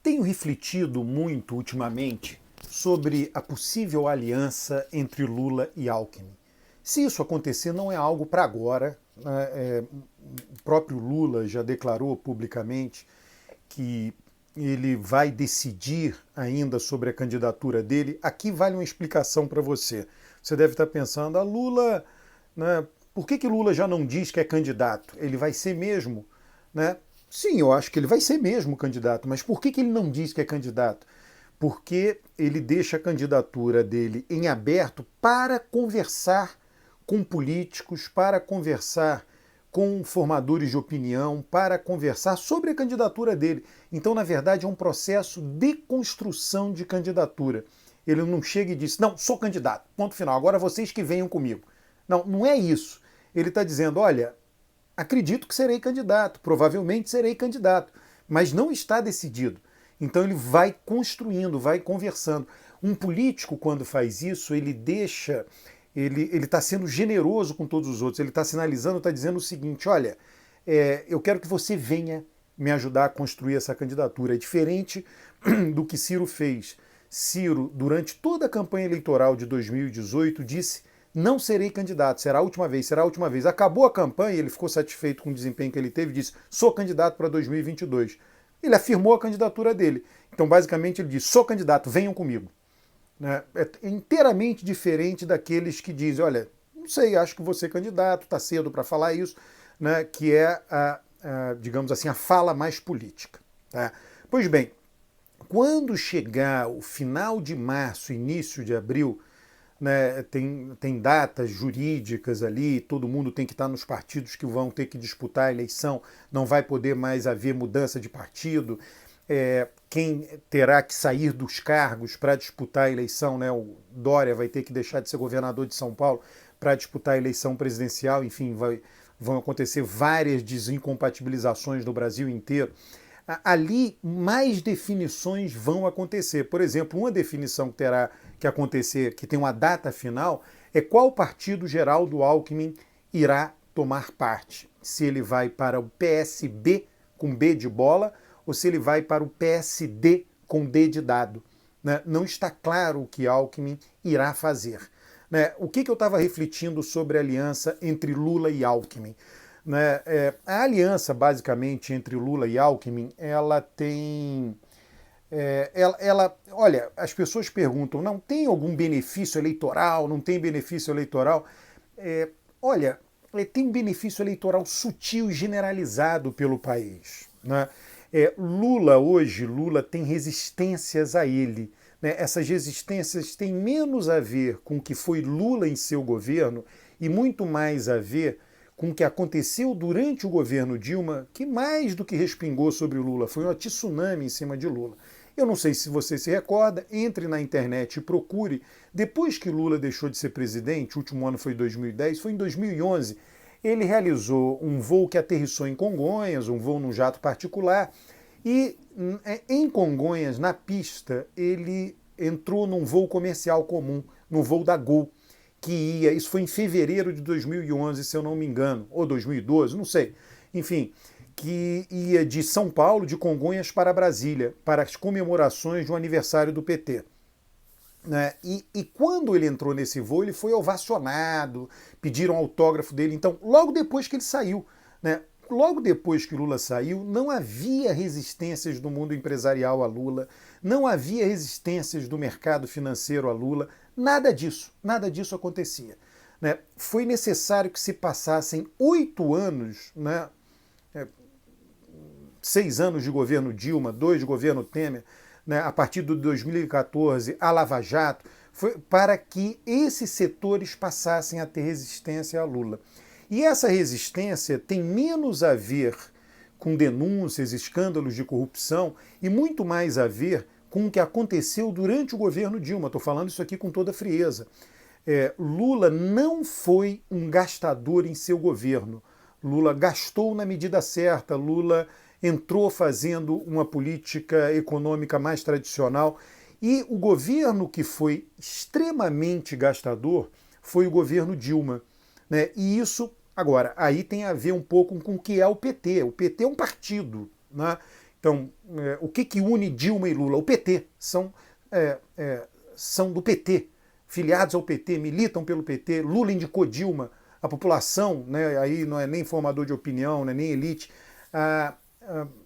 Tenho refletido muito ultimamente sobre a possível aliança entre Lula e Alckmin. Se isso acontecer, não é algo para agora, né? O próprio Lula já declarou publicamente que ele vai decidir ainda sobre a candidatura dele. Aqui vale uma explicação para você. Você deve estar pensando, Lula, né, por que Lula já não diz que é candidato? Ele vai ser mesmo, né? Sim, eu acho que ele vai ser mesmo candidato, mas por que ele não diz que é candidato? Porque ele deixa a candidatura dele em aberto para conversar com políticos, para conversar com formadores de opinião, para conversar sobre a candidatura dele. Então, na verdade, é um processo de construção de candidatura. Ele não chega e diz, não, sou candidato, ponto final, agora vocês que venham comigo. Não, não é isso. Ele está dizendo, olha, acredito que serei candidato, provavelmente serei candidato, mas não está decidido. Então ele vai construindo, vai conversando. Um político, quando faz isso, ele deixa, ele está sendo generoso com todos os outros, ele está sinalizando, está dizendo o seguinte, olha, eu quero que você venha me ajudar a construir essa candidatura. É diferente do que Ciro fez. Ciro, durante toda a campanha eleitoral de 2018, disse não serei candidato, será a última vez, será a última vez. Acabou a campanha, ele ficou satisfeito com o desempenho que ele teve e disse, sou candidato para 2022. Ele afirmou a candidatura dele. Então, basicamente, ele disse, sou candidato, venham comigo. É inteiramente diferente daqueles que dizem, olha, não sei, acho que vou ser candidato, está cedo para falar isso, né, que é, digamos assim, a fala mais política. Tá? Pois bem, quando chegar o final de março, início de abril, né, tem datas jurídicas ali, todo mundo tem que estar nos partidos que vão ter que disputar a eleição, não vai poder mais haver mudança de partido, quem terá que sair dos cargos para disputar a eleição, né, o Dória vai ter que deixar de ser governador de São Paulo para disputar a eleição presidencial, enfim, vão acontecer várias desincompatibilizações no Brasil inteiro. Ali mais definições vão acontecer. Por exemplo, uma definição que terá que acontecer, que tem uma data final, é qual partido Geraldo Alckmin irá tomar parte. Se ele vai para o PSB com B de bola ou se ele vai para o PSD com D de dado. Né? Não está claro o que Alckmin irá fazer. Né? O que eu estava refletindo sobre a aliança entre Lula e Alckmin? Né? A aliança, basicamente, entre Lula e Alckmin, ela tem... olha, as pessoas perguntam, não tem algum benefício eleitoral, não tem benefício eleitoral? Olha, tem um benefício eleitoral sutil e generalizado pelo país. Né? Lula tem resistências a ele. Né? Essas resistências têm menos a ver com o que foi Lula em seu governo e muito mais a ver com o que aconteceu durante o governo Dilma, que mais do que respingou sobre o Lula, foi um tsunami em cima de Lula. Eu não sei se você se recorda, entre na internet e procure. Depois que Lula deixou de ser presidente, o último ano foi 2010, foi em 2011, ele realizou um voo que aterrissou em Congonhas, um voo num jato particular, e em Congonhas, na pista, ele entrou num voo comercial comum, no voo da Gol, que ia, isso foi em fevereiro de 2011, se eu não me engano, ou 2012, não sei, enfim, que ia de São Paulo, de Congonhas para Brasília, para as comemorações do aniversário do PT. Né? E quando ele entrou nesse voo, ele foi ovacionado, pediram autógrafo dele. Então, logo depois que ele saiu, né? Logo depois que Lula saiu, não havia resistências do mundo empresarial a Lula, não havia resistências do mercado financeiro a Lula, nada disso acontecia. Né? Foi necessário que se passassem 8 anos, né? 6 anos de governo Dilma, 2 de governo Temer, né? A partir de 2014, a Lava Jato, para que esses setores passassem a ter resistência a Lula. E essa resistência tem menos a ver com denúncias, escândalos de corrupção e muito mais a ver com o que aconteceu durante o governo Dilma. Estou falando isso aqui com toda frieza. Lula não foi um gastador em seu governo. Lula gastou na medida certa, Lula entrou fazendo uma política econômica mais tradicional e o governo que foi extremamente gastador foi o governo Dilma. Né? E isso, agora, aí tem a ver um pouco com o que é o PT. O PT é um partido, né, Então, o que une Dilma e Lula? O PT. São do PT, filiados ao PT, militam pelo PT. Lula indicou Dilma. A população, né, aí não é nem formador de opinião, né, nem elite,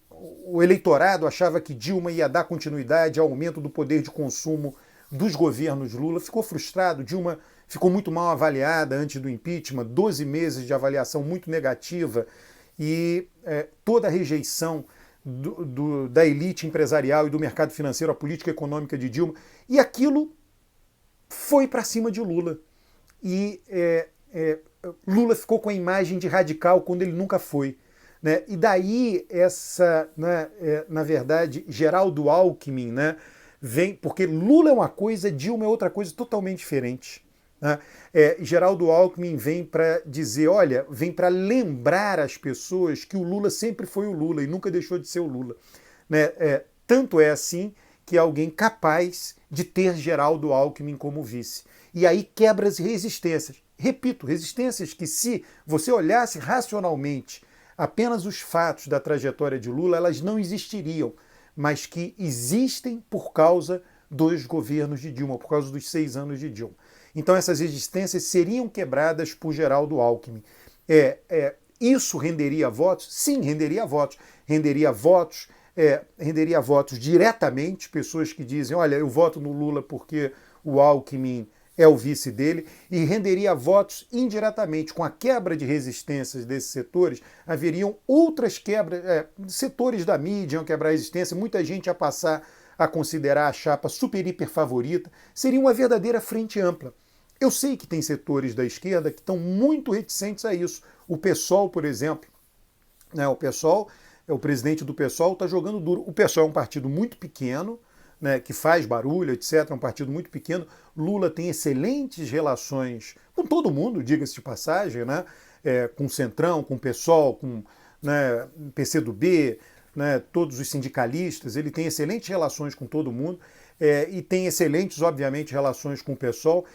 o eleitorado achava que Dilma ia dar continuidade ao aumento do poder de consumo dos governos Lula. Ficou frustrado, Dilma ficou muito mal avaliada antes do impeachment, 12 meses de avaliação muito negativa e toda a rejeição da elite empresarial e do mercado financeiro à política econômica de Dilma. E aquilo foi para cima de Lula. E Lula ficou com a imagem de radical quando ele nunca foi. Né? E daí na verdade, Geraldo Alckmin, né, vem, porque Lula é uma coisa, Dilma é outra coisa totalmente diferente. Né? Geraldo Alckmin vem para dizer, olha, vem para lembrar as pessoas que o Lula sempre foi o Lula e nunca deixou de ser o Lula. Né? Tanto é assim que é alguém capaz de ter Geraldo Alckmin como vice. E aí quebra as resistências. Repito, resistências que, se você olhasse racionalmente apenas os fatos da trajetória de Lula, elas não existiriam, mas que existem por causa dos governos de Dilma, por causa dos 6 anos de Dilma. Então essas resistências seriam quebradas por Geraldo Alckmin. Isso renderia votos? Sim, renderia votos. Renderia votos diretamente, pessoas que dizem, olha, eu voto no Lula porque o Alckmin é o vice dele, e renderia votos indiretamente. Com a quebra de resistências desses setores, haveriam outras quebras, setores da mídia iam quebrar a resistência, muita gente ia passar a considerar a chapa super hiper favorita, seria uma verdadeira frente ampla. Eu sei que tem setores da esquerda que estão muito reticentes a isso. O PSOL, por exemplo, né, o presidente do PSOL está jogando duro. O PSOL é um partido muito pequeno, né, que faz barulho, etc., é um partido muito pequeno. Lula tem excelentes relações com todo mundo, diga-se de passagem, né, com o Centrão, com o PSOL, com, né, PCdoB, né, todos os sindicalistas. Ele tem excelentes relações com todo mundo e tem excelentes, obviamente, relações com o PSOL.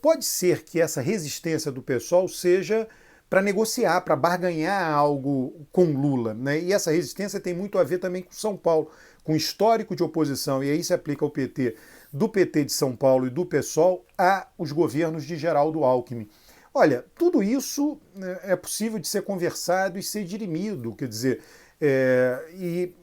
Pode ser que essa resistência do PSOL seja para negociar, para barganhar algo com Lula. Né? E essa resistência tem muito a ver também com São Paulo, com o histórico de oposição, e aí se aplica ao PT, do PT de São Paulo e do PSOL, aos governos de Geraldo Alckmin. Olha, tudo isso é possível de ser conversado e ser dirimido, quer dizer, e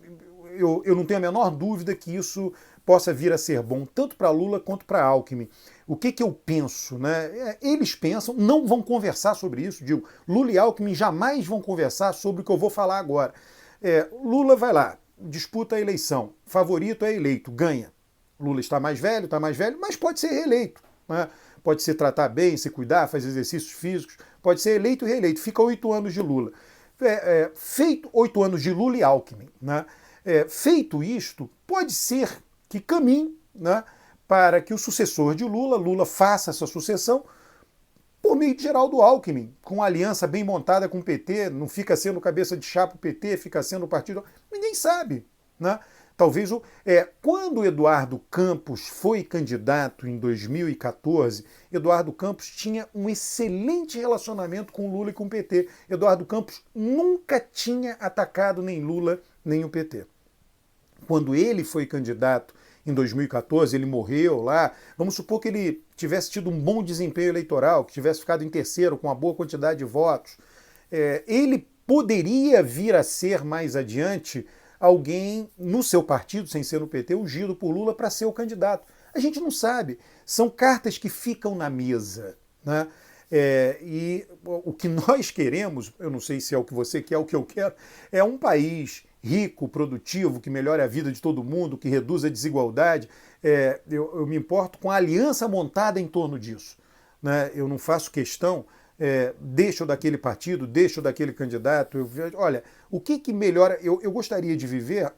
eu não tenho a menor dúvida que isso possa vir a ser bom tanto para Lula quanto para Alckmin. O que eu penso? Né? Eles pensam, não vão conversar sobre isso, digo, Lula e Alckmin jamais vão conversar sobre o que eu vou falar agora. Lula vai lá, disputa a eleição, favorito é eleito, ganha. Lula está mais velho, mas pode ser reeleito. Né? Pode se tratar bem, se cuidar, fazer exercícios físicos, pode ser eleito e reeleito, fica 8 anos de Lula. Feito 8 anos de Lula e Alckmin, né? Feito isto, pode ser que caminhe, né, para que o sucessor de Lula faça essa sucessão por meio de Geraldo Alckmin, com uma aliança bem montada com o PT, não fica sendo cabeça de chapa o PT, fica sendo o partido... Ninguém sabe, né? Talvez quando Eduardo Campos foi candidato em 2014, Eduardo Campos tinha um excelente relacionamento com Lula e com o PT. Eduardo Campos nunca tinha atacado nem Lula nem o PT. Quando ele foi candidato em 2014, ele morreu lá, vamos supor que ele tivesse tido um bom desempenho eleitoral, que tivesse ficado em terceiro com uma boa quantidade de votos, ele poderia vir a ser mais adiante alguém no seu partido, sem ser no PT, ungido por Lula para ser o candidato. A gente não sabe. São cartas que ficam na mesa. Né? E o que nós queremos, eu não sei se é o que você quer, o que eu quero, é um país rico, produtivo, que melhore a vida de todo mundo, que reduza a desigualdade. Eu me importo com a aliança montada em torno disso. Né? Eu não faço questão, deixo daquele partido, deixo daquele candidato. Olha, o que melhora? Eu gostaria de viver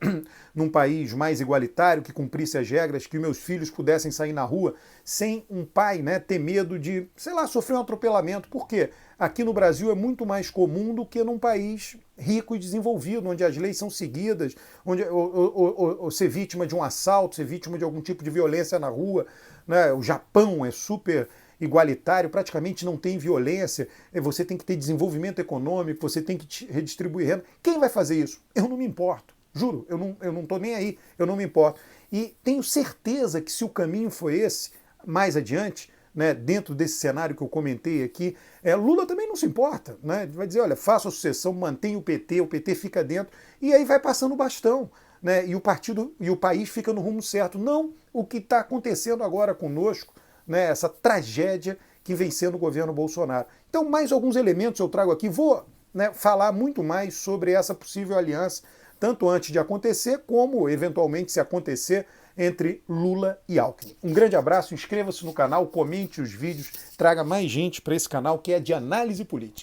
num país mais igualitário, que cumprisse as regras, que meus filhos pudessem sair na rua sem um pai, né, ter medo de, sei lá, sofrer um atropelamento. Por quê? Aqui no Brasil é muito mais comum do que num país rico e desenvolvido, onde as leis são seguidas, onde ou ser vítima de um assalto, ser vítima de algum tipo de violência na rua. Né? O Japão é super igualitário, praticamente não tem violência, você tem que ter desenvolvimento econômico, você tem que redistribuir renda. Quem vai fazer isso? Eu não me importo. Juro, eu não tô nem aí, eu não me importo. E tenho certeza que se o caminho foi esse, mais adiante, né, dentro desse cenário que eu comentei aqui, Lula também não se importa, né? Vai dizer, olha, faça a sucessão, mantenha o PT fica dentro, e aí vai passando o bastão, né? E o partido e o país fica no rumo certo. Não o que está acontecendo agora conosco, né? Essa tragédia que vem sendo o governo Bolsonaro. Então, mais alguns elementos eu trago aqui. Vou, né, falar muito mais sobre essa possível aliança, tanto antes de acontecer, como eventualmente se acontecer, entre Lula e Alckmin. Um grande abraço, inscreva-se no canal, comente os vídeos, traga mais gente para esse canal que é de análise política.